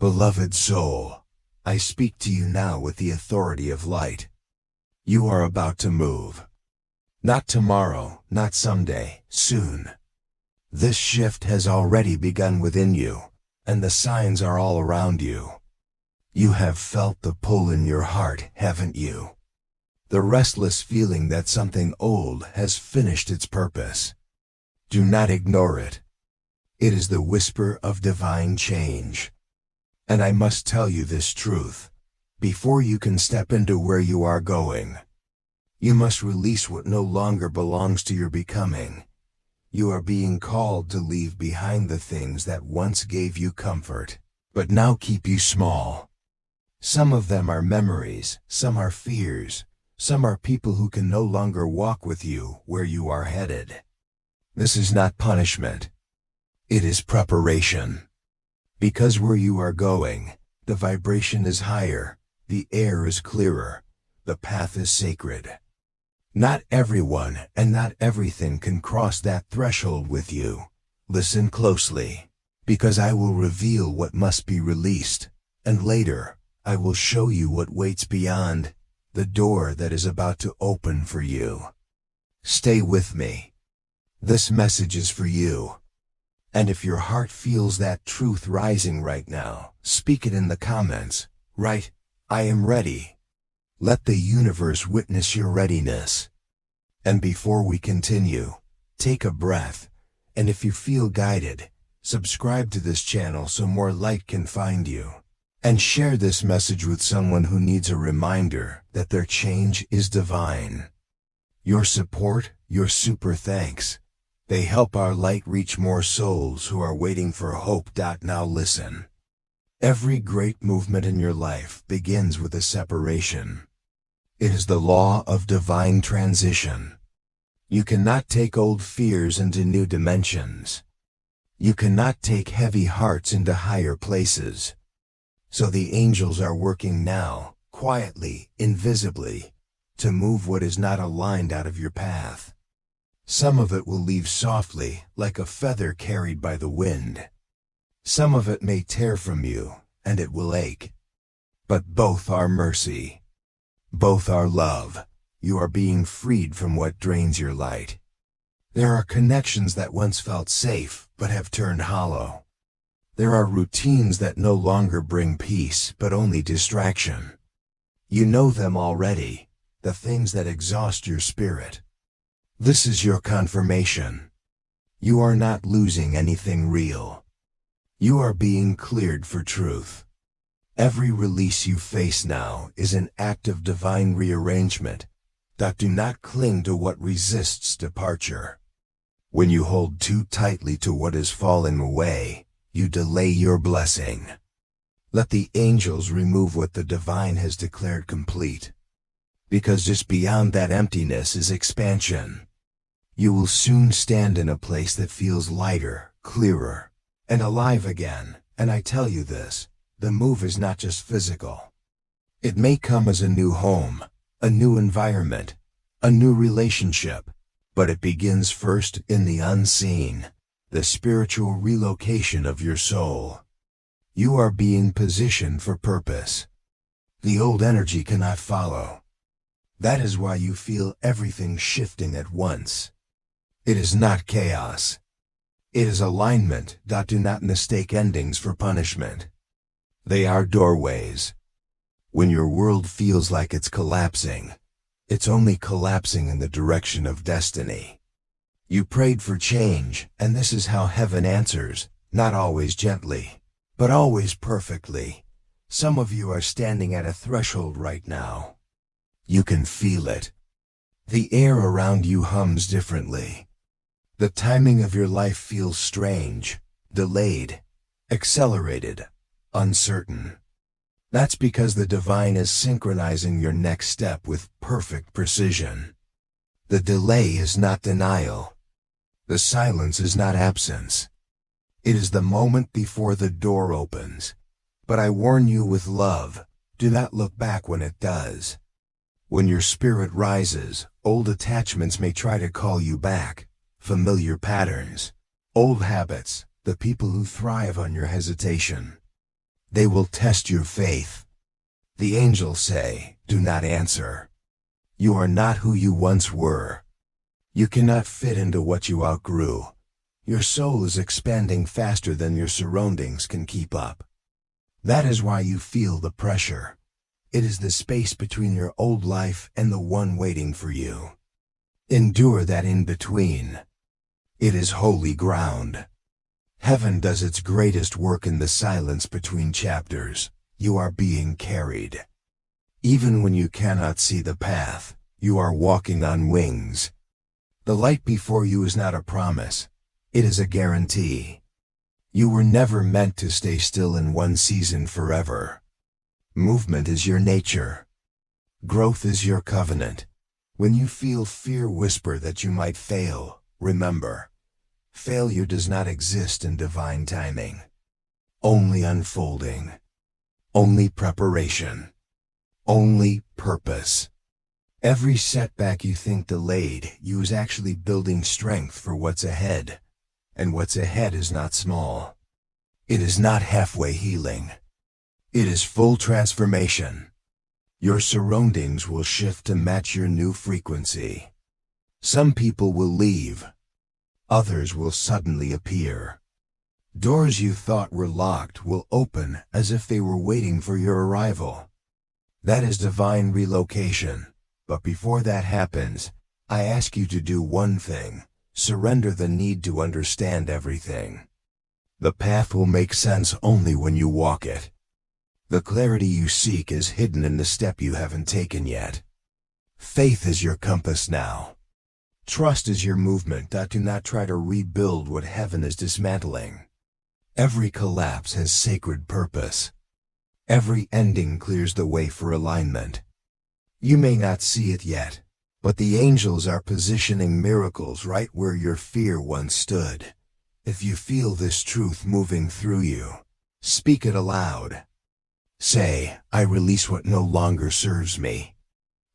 Beloved soul, I speak to you now with the authority of light. You are about to move. Not tomorrow, not someday, soon. This shift has already begun within you, and the signs are all around you. You have felt the pull in your heart, haven't you? The restless feeling that something old has finished its purpose. Do not ignore it. It is the whisper of divine change. And I must tell you this truth. Before you can step into where you are going, you must release what no longer belongs to your becoming. You are being called to leave behind the things that once gave you comfort, but now keep you small. Some of them are memories, some are fears, some are people who can no longer walk with you where you are headed. This is not punishment. It is preparation. Because where you are going, the vibration is higher, the air is clearer, the path is sacred. Not everyone and not everything can cross that threshold with you. Listen closely, because I will reveal what must be released, and later, I will show you what waits beyond the door that is about to open for you. Stay with me. This message is for you. And if your heart feels that truth rising right now, speak it in the comments. Write, I am ready. Let the universe witness your readiness. And before we continue, take a breath, and if you feel guided, subscribe to this channel so more light can find you. And share this message with someone who needs a reminder that their change is divine. Your support, your super thanks. They help our light reach more souls who are waiting for hope. Now listen. Every great movement in your life begins with a separation. It is the law of divine transition. You cannot take old fears into new dimensions. You cannot take heavy hearts into higher places. So the angels are working now, quietly, invisibly, to move what is not aligned out of your path. Some of it will leave softly, like a feather carried by the wind. Some of it may tear from you, and it will ache. But both are mercy. Both are love. You are being freed from what drains your light. There are connections that once felt safe, but have turned hollow. There are routines that no longer bring peace, but only distraction. You know them already, the things that exhaust your spirit. This is your confirmation. You are not losing anything real. You are being cleared for truth. Every release you face now is an act of divine rearrangement. Do not cling to what resists departure. When you hold too tightly to what is falling away, you delay your blessing. Let the angels remove what the divine has declared complete. Because just beyond that emptiness is expansion. You will soon stand in a place that feels lighter, clearer, and alive again. And I tell you this, the move is not just physical. It may come as a new home, a new environment, a new relationship, but it begins first in the unseen. The spiritual relocation of your soul. You are being positioned for purpose. The old energy cannot follow. That is why you feel everything shifting at once. It is not chaos. It is alignment. Do not mistake endings for punishment. They are doorways. When your world feels like it's collapsing, it's only collapsing in the direction of destiny. You prayed for change, and this is how heaven answers, not always gently, but always perfectly. Some of you are standing at a threshold right now. You can feel it. The air around you hums differently. The timing of your life feels strange, delayed, accelerated, uncertain. That's because the divine is synchronizing your next step with perfect precision. The delay is not denial. The silence is not absence. It is the moment before the door opens. But I warn you with love, do not look back when it does. When your spirit rises, old attachments may try to call you back, familiar patterns, old habits, the people who thrive on your hesitation. They will test your faith. The angels say, do not answer. You are not who you once were. You cannot fit into what you outgrew. Your soul is expanding faster than your surroundings can keep up. That is why you feel the pressure. It is the space between your old life and the one waiting for you. Endure that in between. It is holy ground. Heaven does its greatest work in the silence between chapters. You are being carried. Even when you cannot see the path, you are walking on wings. The light before you is not a promise. It is a guarantee. You were never meant to stay still in one season forever. Movement is your nature. Growth is your covenant. When you feel fear whisper that you might fail, remember, failure does not exist in divine timing. Only unfolding. Only preparation. Only purpose. Every setback you think delayed you is actually building strength for what's ahead. And what's ahead is not small. It is not halfway healing. It is full transformation. Your surroundings will shift to match your new frequency. Some people will leave. Others will suddenly appear. Doors you thought were locked will open as if they were waiting for your arrival. That is divine relocation. But before that happens, I ask you to do one thing. Surrender the need to understand everything. The path will make sense only when you walk it. The clarity you seek is hidden in the step you haven't taken yet. Faith is your compass now. Trust is your movement. Do not try to rebuild what heaven is dismantling. Every collapse has sacred purpose. Every ending clears the way for alignment. You may not see it yet, but the angels are positioning miracles right where your fear once stood. If you feel this truth moving through you, speak it aloud. Say, I release what no longer serves me.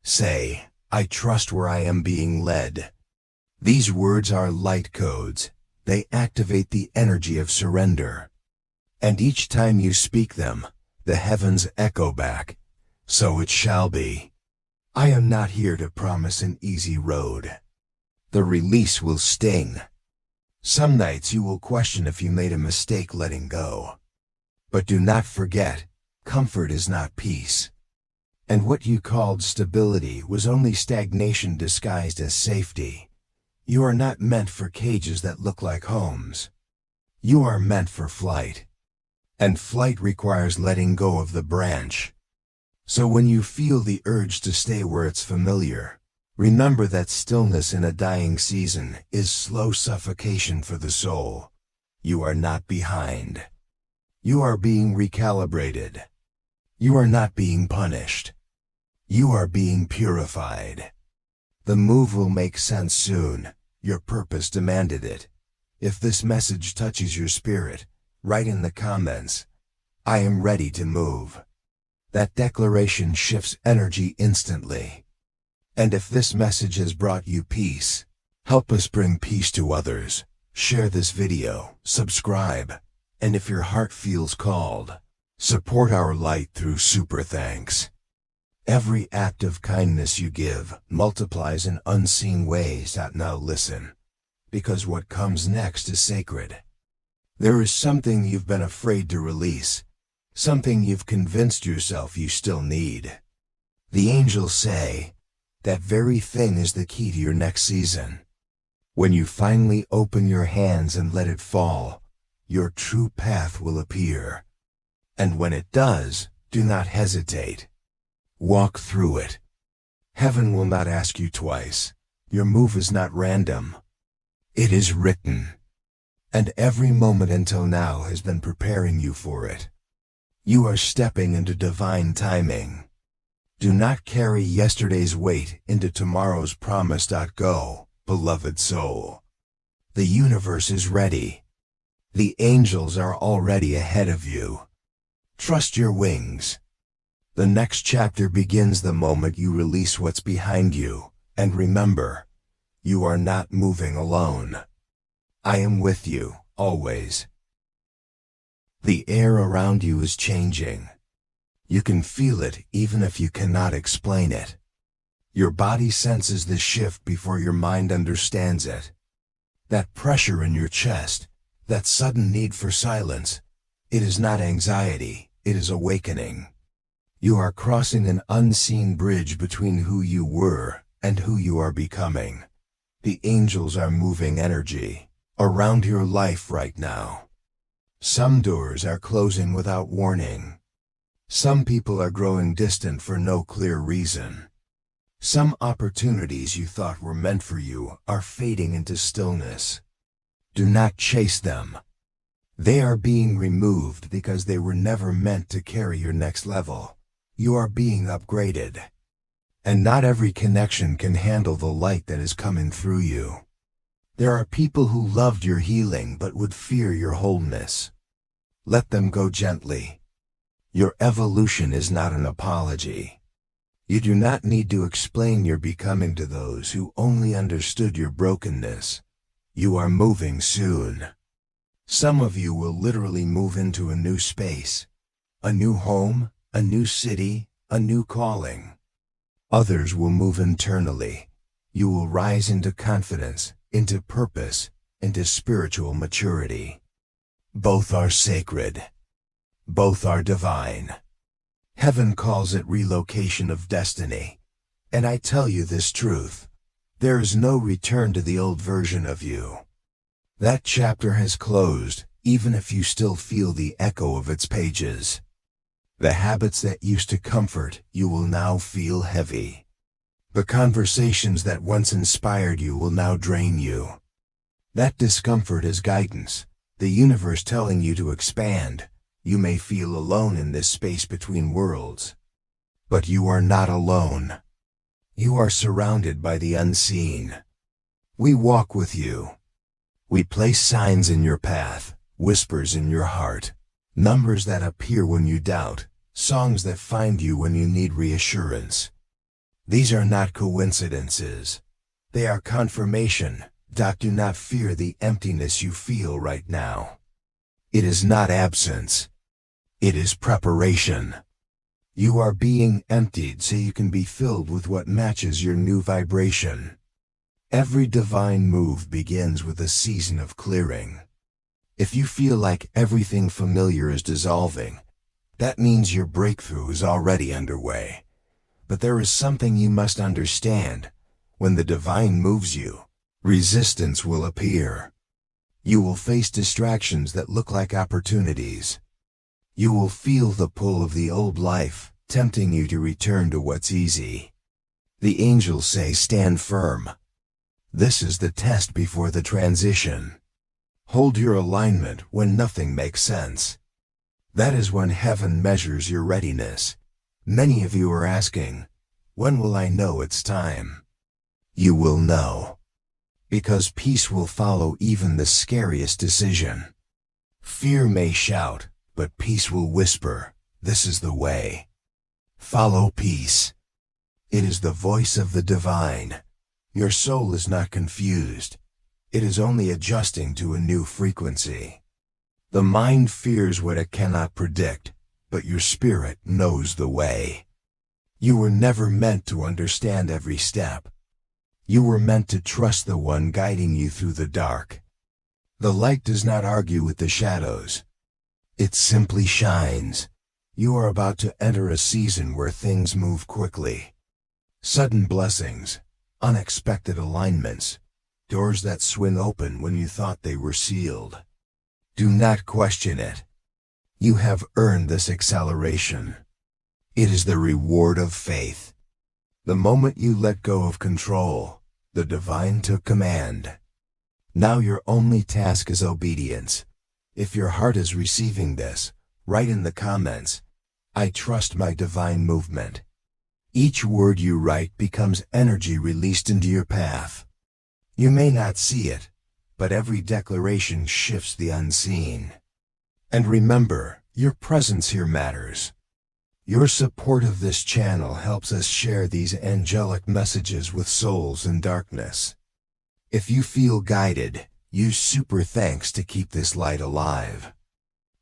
Say, I trust where I am being led. These words are light codes. They activate the energy of surrender. And each time you speak them, the heavens echo back. So it shall be. I am not here to promise an easy road. The release will sting. Some nights you will question if you made a mistake letting go. But do not forget, comfort is not peace. And what you called stability was only stagnation disguised as safety. You are not meant for cages that look like homes. You are meant for flight. And flight requires letting go of the branch. So when you feel the urge to stay where it's familiar, remember that stillness in a dying season is slow suffocation for the soul. You are not behind. You are being recalibrated. You are not being punished. You are being purified. The move will make sense soon. Your purpose demanded it. If this message touches your spirit, write in the comments, I am ready to move. That declaration shifts energy instantly. And if this message has brought you peace, help us bring peace to others. Share this video, subscribe, and if your heart feels called, support our light through super thanks. Every act of kindness you give multiplies in unseen ways. Now listen, because what comes next is sacred. There is something you've been afraid to release. Something you've convinced yourself you still need. The angels say, that very thing is the key to your next season. When you finally open your hands and let it fall, your true path will appear. And when it does, do not hesitate. Walk through it. Heaven will not ask you twice. Your move is not random. It is written. And every moment until now has been preparing you for it. You are stepping into divine timing. Do not carry yesterday's weight into tomorrow's promise. Go, beloved soul. The universe is ready. The angels are already ahead of you. Trust your wings. The next chapter begins the moment you release what's behind you. And remember, you are not moving alone. I am with you, always. The air around you is changing. You can feel it even if you cannot explain it. Your body senses the shift before your mind understands it. That pressure in your chest, that sudden need for silence, it is not anxiety, it is awakening. You are crossing an unseen bridge between who you were and who you are becoming. The angels are moving energy around your life right now. Some doors are closing without warning. Some people are growing distant for no clear reason. Some opportunities you thought were meant for you are fading into stillness. Do not chase them. They are being removed because they were never meant to carry your next level. You are being upgraded. And not every connection can handle the light that is coming through you. There are people who loved your healing but would fear your wholeness. Let them go gently. Your evolution is not an apology. You do not need to explain your becoming to those who only understood your brokenness. You are moving soon. Some of you will literally move into a new space, a new home, a new city, a new calling. Others will move internally. You will rise into confidence, into purpose, into spiritual maturity. Both are sacred. Both are divine. Heaven calls it relocation of destiny. And I tell you this truth. There is no return to the old version of you. That chapter has closed, even if you still feel the echo of its pages. The habits that used to comfort you will now feel heavy. The conversations that once inspired you will now drain you. That discomfort is guidance, the universe telling you to expand. You may feel alone in this space between worlds. But you are not alone. You are surrounded by the unseen. We walk with you. We place signs in your path, whispers in your heart, numbers that appear when you doubt, songs that find you when you need reassurance. These are not coincidences. They are confirmation. Do not fear the emptiness you feel right now. It is not absence. It is preparation. You are being emptied so you can be filled with what matches your new vibration. Every divine move begins with a season of clearing. If you feel like everything familiar is dissolving, that means your breakthrough is already underway. But there is something you must understand. When the divine moves you, resistance will appear. You will face distractions that look like opportunities. You will feel the pull of the old life, tempting you to return to what's easy. The angels say stand firm. This is the test before the transition. Hold your alignment when nothing makes sense. That is when heaven measures your readiness. Many of you are asking, when will I know it's time? You will know. Because peace will follow even the scariest decision. Fear may shout, but peace will whisper, this is the way. Follow peace. It is the voice of the divine. Your soul is not confused. It is only adjusting to a new frequency. The mind fears what it cannot predict, but your spirit knows the way. You were never meant to understand every step. You were meant to trust the one guiding you through the dark. The light does not argue with the shadows. It simply shines. You are about to enter a season where things move quickly. Sudden blessings, unexpected alignments, doors that swing open when you thought they were sealed. Do not question it. You have earned this acceleration. It is the reward of faith. The moment you let go of control, the divine took command. Now your only task is obedience. If your heart is receiving this, write in the comments, I trust my divine movement. Each word you write becomes energy released into your path. You may not see it, but every declaration shifts the unseen. And remember, your presence here matters. Your support of this channel helps us share these angelic messages with souls in darkness. If you feel guided, use super thanks to keep this light alive.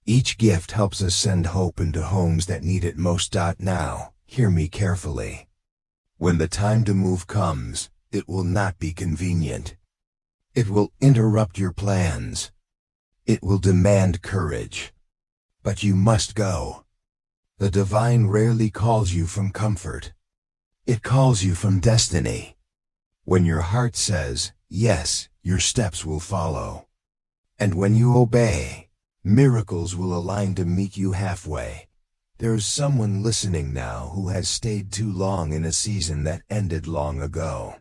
Each gift helps us send hope into homes that need it most. Now, hear me carefully. When the time to move comes, it will not be convenient. It will interrupt your plans. It will demand courage. But you must go. The divine rarely calls you from comfort. It calls you from destiny. When your heart says, yes, your steps will follow. And when you obey, miracles will align to meet you halfway. There is someone listening now who has stayed too long in a season that ended long ago.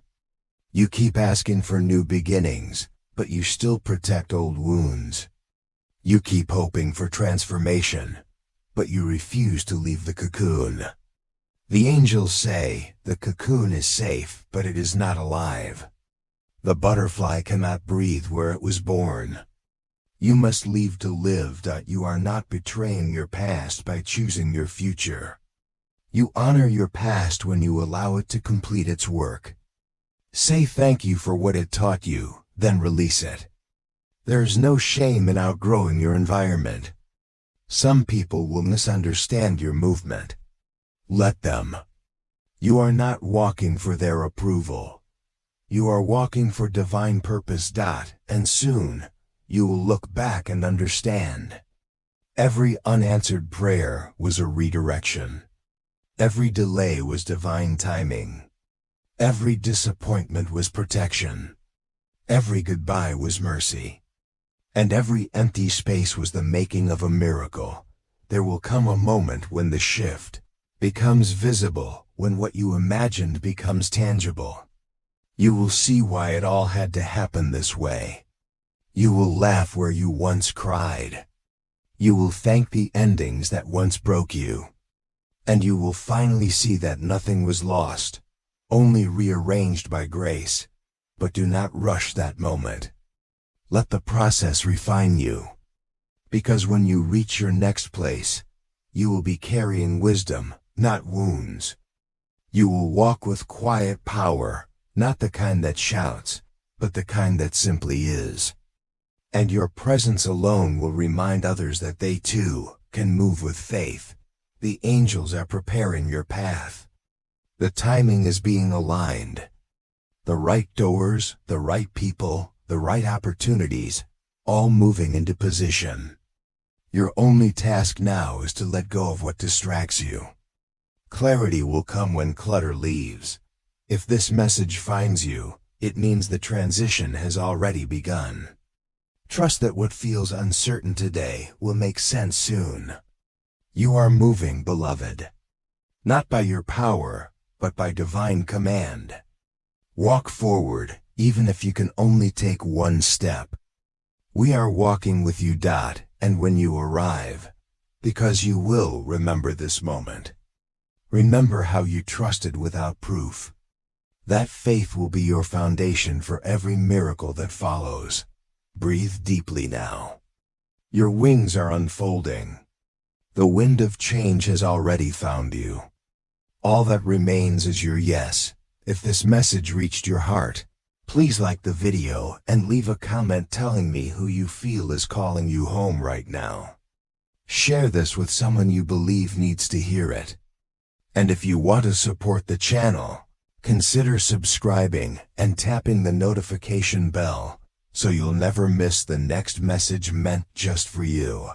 You keep asking for new beginnings, but you still protect old wounds. You keep hoping for transformation, but you refuse to leave the cocoon. The angels say, the cocoon is safe, but it is not alive. The butterfly cannot breathe where it was born. You must leave to live. You are not betraying your past by choosing your future. You honor your past when you allow it to complete its work. Say thank you for what it taught you, then release it. There's no shame in outgrowing your environment. Some people will misunderstand your movement. Let them. You are not walking for their approval. You are walking for divine purpose. And soon, you will look back and understand. Every unanswered prayer was a redirection. Every delay was divine timing. Every disappointment was protection. Every goodbye was mercy. And every empty space was the making of a miracle. There will come a moment when the shift becomes visible, when what you imagined becomes tangible. You will see why it all had to happen this way. You will laugh where you once cried. You will thank the endings that once broke you. And you will finally see that nothing was lost, only rearranged by grace. But do not rush that moment. Let the process refine you. Because when you reach your next place, you will be carrying wisdom, not wounds. You will walk with quiet power, not the kind that shouts, but the kind that simply is. And your presence alone will remind others that they too can move with faith. The angels are preparing your path. The timing is being aligned. The right doors, the right people, the right opportunities, all moving into position. Your only task now is to let go of what distracts you. Clarity will come when clutter leaves. If this message finds you, it means the transition has already begun. Trust that what feels uncertain today will make sense soon. You are moving, beloved. Not by your power, but by divine command. Walk forward, even if you can only take one step. We are walking with you. And when you arrive, because you will remember this moment. Remember how you trusted without proof. That faith will be your foundation for every miracle that follows. Breathe deeply now. Your wings are unfolding. The wind of change has already found you. All that remains is your yes. If this message reached your heart, please like the video and leave a comment telling me who you feel is calling you home right now. Share this with someone you believe needs to hear it. And if you want to support the channel, consider subscribing and tapping the notification bell so you'll never miss the next message meant just for you.